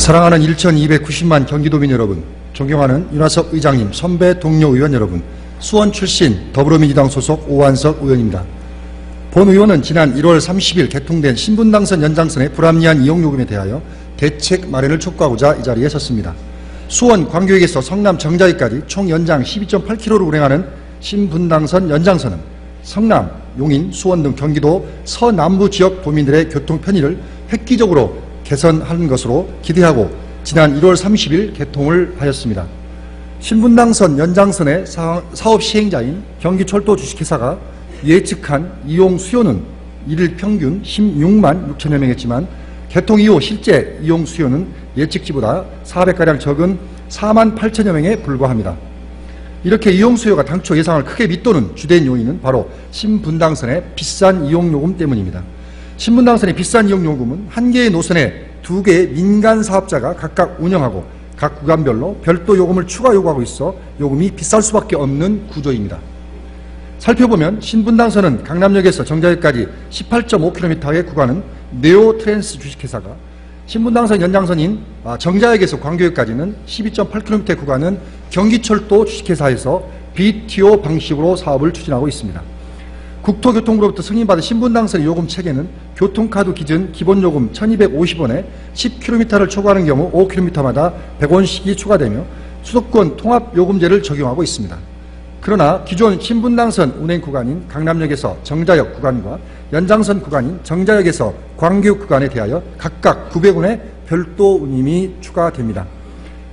사랑하는 1290만 경기도민 여러분, 존경하는 윤하석 의장님, 선배 동료 의원 여러분, 수원 출신 더불어민주당 소속 오한석 의원입니다. 본 의원은 지난 1월 30일 개통된 신분당선 연장선의 불합리한 이용요금에 대하여 대책 마련을 촉구하고자 이 자리에 섰습니다. 수원 광교역에서 성남 정자역까지 총 연장 12.8km를 운행하는 신분당선 연장선은 성남, 용인, 수원 등 경기도 서남부 지역 도민들의 교통 편의를 획기적으로 개선하는 것으로 기대하고 지난 1월 30일 개통을 하였습니다. 신분당선 연장선의 사업 시행자인 경기철도 주식회사가 예측한 이용 수요는 일일 평균 16만 6천여 명이었지만 개통 이후 실제 이용 수요는 예측치보다 400가량 적은 4만 8천여 명에 불과합니다. 이렇게 이용 수요가 당초 예상을 크게 밑도는 주된 요인은 바로 신분당선의 비싼 이용요금 때문입니다. 신분당선의 비싼 이용요금은 한 개의 노선에 두 개의 민간 사업자가 각각 운영하고 각 구간별로 별도 요금을 추가 요구하고 있어 요금이 비쌀 수밖에 없는 구조입니다. 살펴보면 신분당선은 강남역에서 정자역까지 18.5km의 구간은 네오트랜스 주식회사가, 신분당선 연장선인 정자역에서 광교역까지는 12.8km의 구간은 경기철도 주식회사에서 BTO 방식으로 사업을 추진하고 있습니다. 국토교통부로부터 승인받은 신분당선의 요금 체계는 교통카드 기준 기본요금 1250원에 10km를 초과하는 경우 5km마다 100원씩이 추가되며 수도권 통합요금제를 적용하고 있습니다. 그러나 기존 신분당선 운행 구간인 강남역에서 정자역 구간과 연장선 구간인 정자역에서 광교역 구간에 대하여 각각 900원의 별도 운임이 추가됩니다.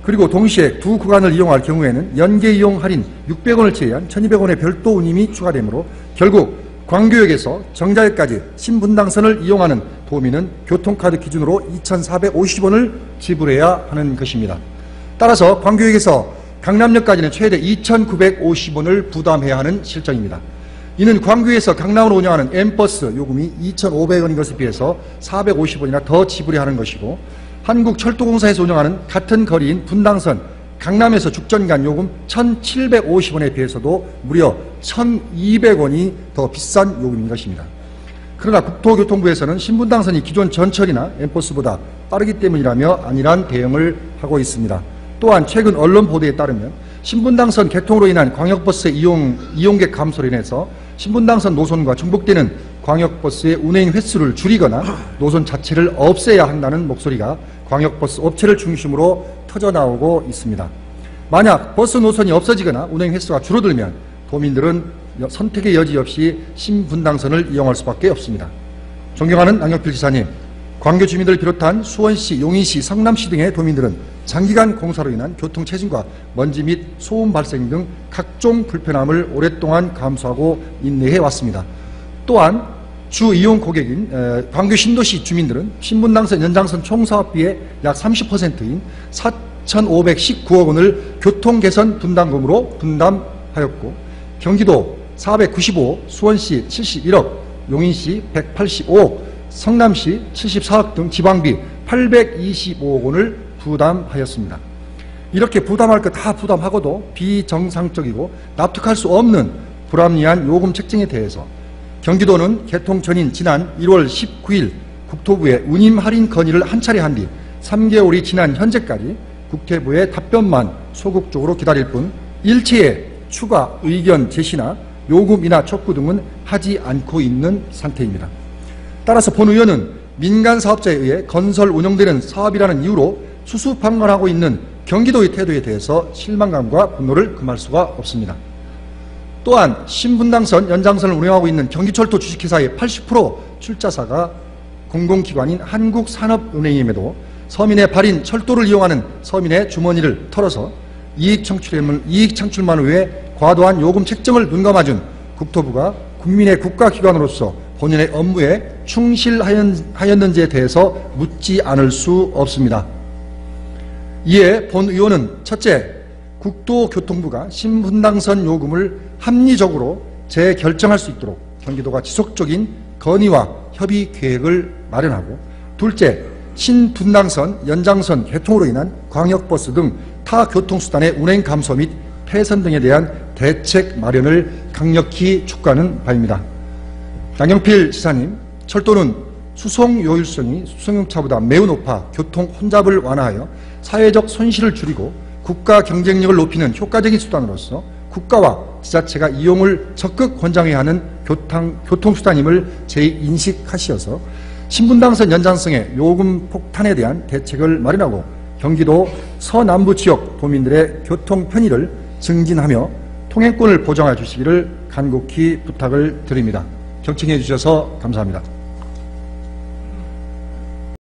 그리고 동시에 두 구간을 이용할 경우에는 연계 이용 할인 600원을 제외한 1200원의 별도 운임이 추가되므로 결국 광교역에서 정자역까지 신분당선을 이용하는 도민은 교통카드 기준으로 2,450원을 지불해야 하는 것입니다. 따라서 광교역에서 강남역까지는 최대 2,950원을 부담해야 하는 실정입니다. 이는 광교에서 강남으로 운영하는 M버스 요금이 2,500원인 것에 비해서 450원이나 더 지불해야 하는 것이고, 한국철도공사에서 운영하는 같은 거리인 분당선 강남에서 죽전간 요금 1,750원에 비해서도 무려 1,200원이 더 비싼 요금인 것입니다. 그러나 국토교통부에서는 신분당선이 기존 전철이나 M버스보다 빠르기 때문이라며 안일한 대응을 하고 있습니다. 또한 최근 언론 보도에 따르면 신분당선 개통으로 인한 광역버스의 이용객 감소로 인해서 신분당선 노선과 중복되는 광역버스의 운행 횟수를 줄이거나 노선 자체를 없애야 한다는 목소리가 광역버스 업체를 중심으로 터져나오고 있습니다. 만약 버스 노선이 없어지거나 운행 횟수가 줄어들면 도민들은 선택의 여지 없이 신분당선을 이용할 수밖에 없습니다. 존경하는 남경필 지사님, 광교 주민들을 비롯한 수원시, 용인시, 성남시 등의 도민들은 장기간 공사로 인한 교통체증과 먼지 및 소음 발생 등 각종 불편함을 오랫동안 감수하고 인내해 왔습니다. 또한 주 이용 고객인 광교 신도시 주민들은 신분당선 연장선 총사업비의 약 30%인 4,519억 원을 교통개선 분담금으로 분담하였고, 경기도 495억, 수원시 71억, 용인시 185억, 성남시 74억 등 지방비 825억 원을 부담하였습니다. 이렇게 부담할 것 다 부담하고도 비정상적이고 납득할 수 없는 불합리한 요금 책정에 대해서 경기도는 개통 전인 지난 1월 19일 국토부에 운임 할인 건의를 한 차례 한 뒤 3개월이 지난 현재까지 국토부의 답변만 소극적으로 기다릴 뿐 일체의 추가 의견 제시나 요금 인하 촉구 등은 하지 않고 있는 상태입니다. 따라서 본 의원은 민간 사업자에 의해 건설 운영되는 사업이라는 이유로 수수방관하고 있는 경기도의 태도에 대해서 실망감과 분노를 금할 수가 없습니다. 또한 신분당선 연장선을 운영하고 있는 경기철도 주식회사의 80% 출자사가 공공기관인 한국산업은행임에도 서민의 발인 철도를 이용하는 서민의 주머니를 털어서 이익 창출만을 위해 과도한 요금 책정을 눈감아준 국토부가 국민의 국가기관으로서 본인의 업무에 충실하였는지에 대해서 묻지 않을 수 없습니다. 이에 본 의원은 첫째, 국토교통부가 신분당선 요금을 합리적으로 재결정할 수 있도록 경기도가 지속적인 건의와 협의 계획을 마련하고, 둘째, 신분당선 연장선 개통으로 인한 광역버스 등 타 교통수단의 운행 감소 및 폐선 등에 대한 대책 마련을 강력히 촉구하는 바입니다. 남경필 지사님, 철도는 수송 요율성이 수송용차보다 매우 높아 교통 혼잡을 완화하여 사회적 손실을 줄이고 국가 경쟁력을 높이는 효과적인 수단으로서 국가와 지자체가 이용을 적극 권장해야 하는 교통수단임을 재인식하시어서 신분당선 연장성의 요금 폭탄에 대한 대책을 마련하고 경기도 서남부 지역 도민들의 교통 편의를 증진하며 통행권을 보장해 주시기를 간곡히 부탁을 드립니다. 경청해 주셔서 감사합니다.